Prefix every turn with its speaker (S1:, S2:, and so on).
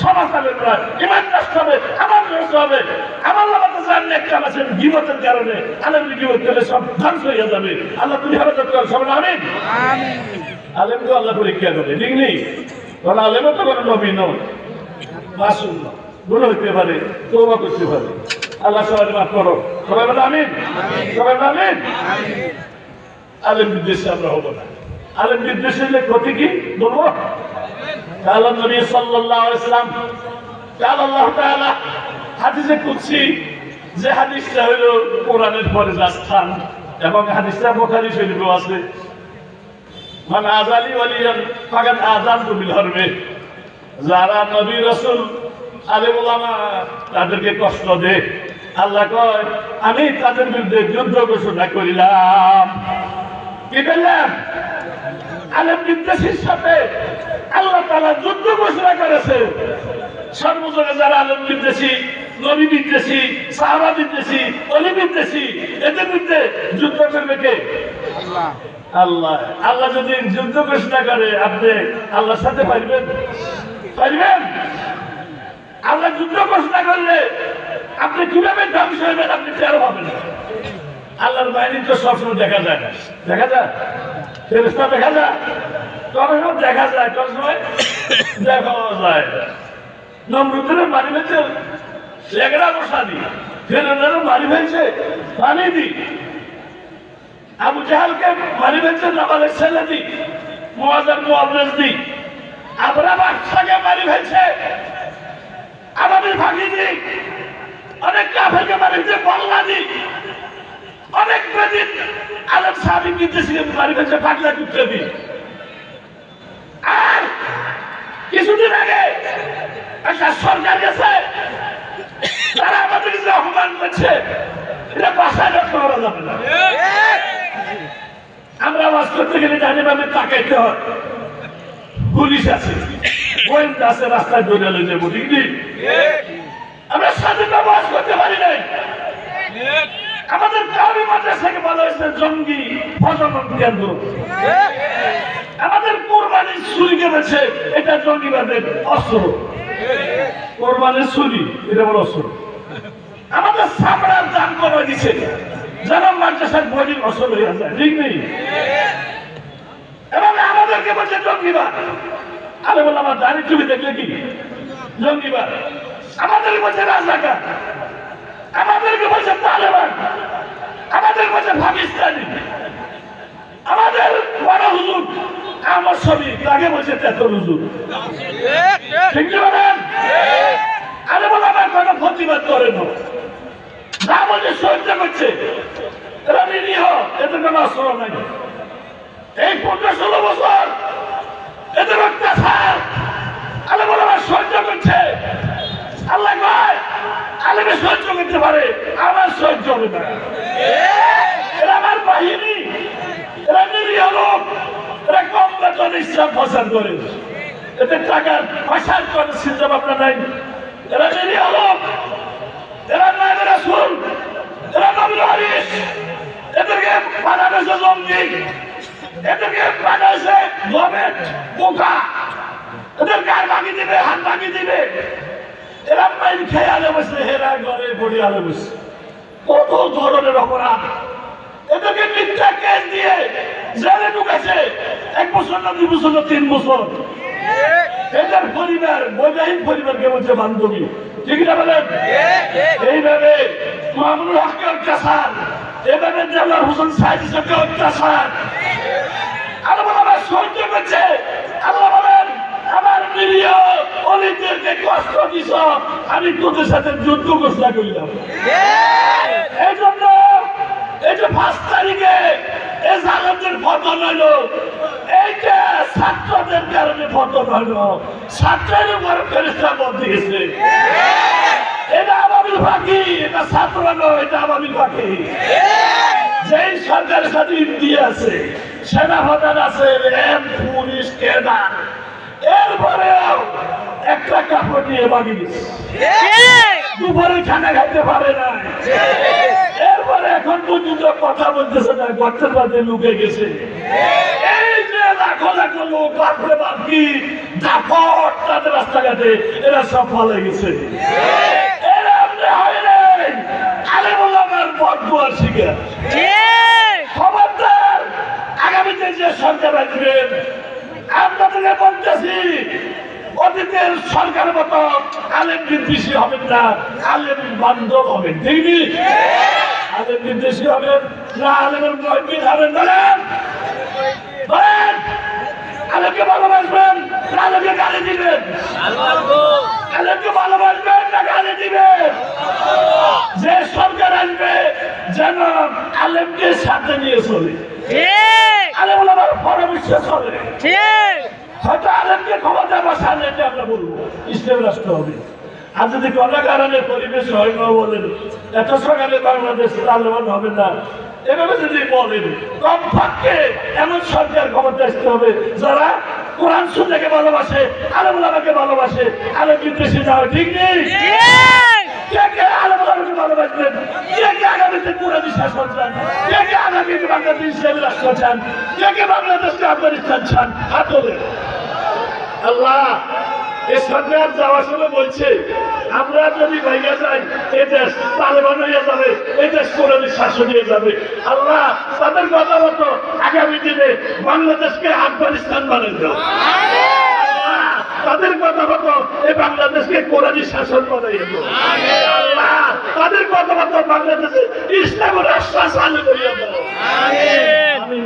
S1: সমাজ আলেমরা ইমান নষ্ট হবে, আমার নষ্ট হবে। আমার লাগাতে জানেন একটা আছে গীবতের কারণে আলেম গীবত করলে সব ধ্বংস হয়ে যাবে। আল্লাহ তুমি হেফাজত করো, সবাই আমিন। আলেমকে আল্লাহ পরীক্ষা করে, ঠিক নেই? কারণ আলেমও তো কোনো নবী নয়, মাসুম নয়, গুণ হইতে পারে, তওবা করতে পারে। আল্লাহ সবাই মাফ করো, সবাই বলে আমিন, সবাই বলে আমিন। আলেম বিদ্বেষে আমরা হবো না। আলেম বিদ্বেষে হলে ক্ষতি কি বলবো? আল্লাহ নবী সাল্লাল্লাহু আলাইহি ওয়াসাল্লাম قال الله تعالى হাদিসে কুদসি, যে হাদিসটা হলো কোরআনের পরে স্থান, এবং হাদিসটা বুখারী শরীফে আছে, মান আযালি ওয়ালিয়ান ফাকাদ আযানতু বিল হারবে। যারা নবী রাসূল আলেম ওলামা তাদেরকে কষ্ট দেয়, আল্লাহ কয় আমি তাদের বিরুদ্ধে যুদ্ধ ঘোষণা করিলাম। কি বললাম? আলেম বিদ্বেষীর সাথে আল্লাহ তাআলা যুদ্ধ ঘোষণা করেছে। সর্বজনে যারা আলেম বিদ্বেষী, নবী বিদ্বেষী, সাহাবা বিদ্বেষী, ওলি বিদ্বেষী, এদের বিরুদ্ধে যুদ্ধ করবে কে? আল্লাহ। আল্লাহ। আল্লাহ যদি যুদ্ধ ঘোষণা করে, আপনি আল্লাহর সাথে পারবেন? পারবেন? আল্লাহ যুদ্ধ ঘোষণা করলে আপনি কিভাবে ধ্বংস হইবেন আপনি টের পাবেন না। আল্লাহর বাহিনী তো সবসময় দেখা যায় না। দেখা যায়? ফেরেশতা দেখা যায়? কোন সময় দেখা যায়, কোন সময় দেখা যায় না। নমরুদের মারি ফেলছে লেগড়া বসা দি, ফেরাউনের মারি ফেলছে পানি দি, আবু জাহালকে মারি ফেলছে নাবালের ছেলে দি, মুআযার মুআব্বাস দি, আবরাম বাদশাকে মারি ফেলছে আবাবিল ফাঁকি দি, অনেক কাফেরকে মারি ফেলছে বল্লা দি, অনেক বেদিন আলেম সাহাবী বিদ্বেষীকে মারি ফেলছে পাগলা কুত্তা দি। আর কিছুদিন আগে একটা সরকার গেছে, তারা আমাদেরকে যে অপমান করছে এটা বাসায় রক্ষা করা যাবে না। আমরা আওয়াজ করতে গেলে ডানে তাকাইতে হয়, পুলিশ আছে, গোয়েন্দা আছে, রাস্তায় দৌড়ে লয়ে যাবো, ঠিক নেই? আমরা স্বাধীনভাবে আওয়াজ করতে পারি নাই। আমাদের কাউরি মাদ্রাসাকে বলা হয়েছে জঙ্গি প্রজনন কেন্দ্র। আমাদের কোরবানির ছুরি কেটেছে, এটা জঙ্গিবাদের অস্ত্র। কোরবানির ছুরি এটা বড় অস্ত্র। আমাদের চামড়ার দাম কমে দিচ্ছে, যেন মাদ্রাসার বডির অস্ত্র হয়ে যায়, ঠিক নেই? এবং আমাদেরকে বলছে জঙ্গিবাদ। আরে বলে আমার দাড়ি টুপি দেখলে কি জঙ্গিবাদ? আমাদেরকে বলছে রাজাকার, আমাদেরকে বলছে তালেবান, আমাদের বলছে পাকিস্তানি, আমাদের বড় হুজুর আমার ছবি তাকে বলছে তেতর হুজুর, ঠিক বলেন? আরে বলে আমার কোনো প্রতিবাদ করে না, যা বলছে সহ্য করছে, এরা নিরীহ, এদের কোনো অস্ত্র নাই। এই 15-16 বছর এদের অত্যাচার আরে বলে আমার সহ্য করছে। আল্লাহ কয় আলেমে সহ্য করতে পারে, আমার সহ্য হবে না। এরা আমার বাহিনী, এরা নিরীহ লোক, এরা কম বেতন ইসলাম প্রচার করে, এদের টাকার প্রসার করে চিন্তা ভাবনা নাই। এরা নিরীহ লোক, এরা নায়েবে রাসূল, এরা নবীর ওয়ারিস, এদেরকে বানানো জঙ্গি, এদেরকে বানাইছে গভর্নমেন্ট বোকা, এদের গায়ে ভাঙি দিবে, হাত ভাঙি দিবে। এরা মাইল খেয়ে আলে বসে, হেরা ঘরে বড়ি আলে বসে, কত ধরনের অপরাধ। এদেরকে মিথ্যা কেস দিয়ে জেলে ঢুকেছে 1 বছর না 2 বছর না 3 বছর। এদের পরিবার বৈবাহিক পরিবারকে বলছে বান্ধবী, ঠিক না বলেন? এইভাবে মামুনুল হককে অত্যাচার, এভাবে দেওয়ার হোসেন সাইদি সাহেবকে অত্যাচার আল্লাহ আমার সহ্য করছে। আল্লাহ বলেন আমার নিরীহ অলিদেরকে কষ্ট দিছ, আমি তোদের সাথে যুদ্ধ ঘোষণা করলাম। এই জন্য এই যে 5 তারিখে এই জালেমদের পতন হইল, এইটা ছাত্রদের কারণে পতন হইল। ছাত্রের উপর ফেরেশতা বলতে গেছে এটা আবাবিল ফাঁকি, এটা ছাত্র নয়, এটা আবাবিল ফাঁকি। যেই সরকারের সাথে ইন্ডিয়া আছে, সেনাপ্রধান আছে, র্যাব, পুলিশ, কেডার, এরপরেও একটা কাপড় নিয়ে বাগিয়ে দিচ্ছে, দুপুরে খানা খাইতে পারে না। এরপরে এখন পর্যন্ত কথা বলতেছে না, গর্তের মধ্যে লুকে গেছে। এই যে লাখো লাখো লোক বাপরে বাপ কি দাপট তাদের রাস্তাঘাটে এরা সব ফলে গেছে। এরা আমরা হয় নাই আলেম ওলামার বদুয়ার শিকার। খবরদার আগামীতে যে সরকার আসবেন আপনাদেরকে বলতেছি অতীতের সরকারের মতো আলেম বিদ্বেষী হবেন না, আলেম বান্ধব হবেন। দেখবি আলেম বিদ্বেষী হবেন না, আলেমের মহিবিন হবেন। বলেন বলেন আলেমকে ভালোবাসবেন না আলেমকে গালি দিবেন? আলেমকে ভালোবাসবেন না গালি দিবেন? যে সরকার আসবে যেন আলেমকে সাথে নিয়ে চলে, আলেম ওলামার পরামর্শ চলে। হয়তো আলেমকে ক্ষমতা বসান, এটা আমরা বলবো ইসলাম রাষ্ট্র হবে। আর যদি কোনো কারণে পরিবেশ হয় না বলেন এত সকালে বাংলাদেশ লাভবান হবে না, এভাবে যদি বলেন কমপক্ষে এমন সরকার ক্ষমতা আসতে হবে যারা কোরআন সুন্নাহকে ভালোবাসে, আলেম ওলামাকে ভালোবাসে, আলেম বিদ্বেষী না হয়। ঠিক নেই? কে কে আলেম ওলামাকে ভালোবাসবেন? কে কে আগামীতে কোরআনী শাসন চান? কে কে আগামীতে বাংলাদেশ ইসলামী রাষ্ট্র চান? কে কে বাংলাদেশকে আফগানিস্তান চান? হাত তোলেন। আল্লাহ এই সরকার যাওয়ার সময় বলছে আমরা যদি ভাইয়া যাই এই দেশ তালেবান হয়ে যাবে, এই দেশ কোরআনী শাসন হয়ে যাবে। আল্লাহ তাদের কথা মতো আগামী দিনে বাংলাদেশকে আফগানিস্তান বানাই দাও। তাদের কথা মতো এই বাংলাদেশকে কোরআনী শাসন বানাই দাও। আল্লাহ তাদের কথা মতো বাংলাদেশে ইসলাম রাষ্ট্র চালু করিয়া দাও। আমিন।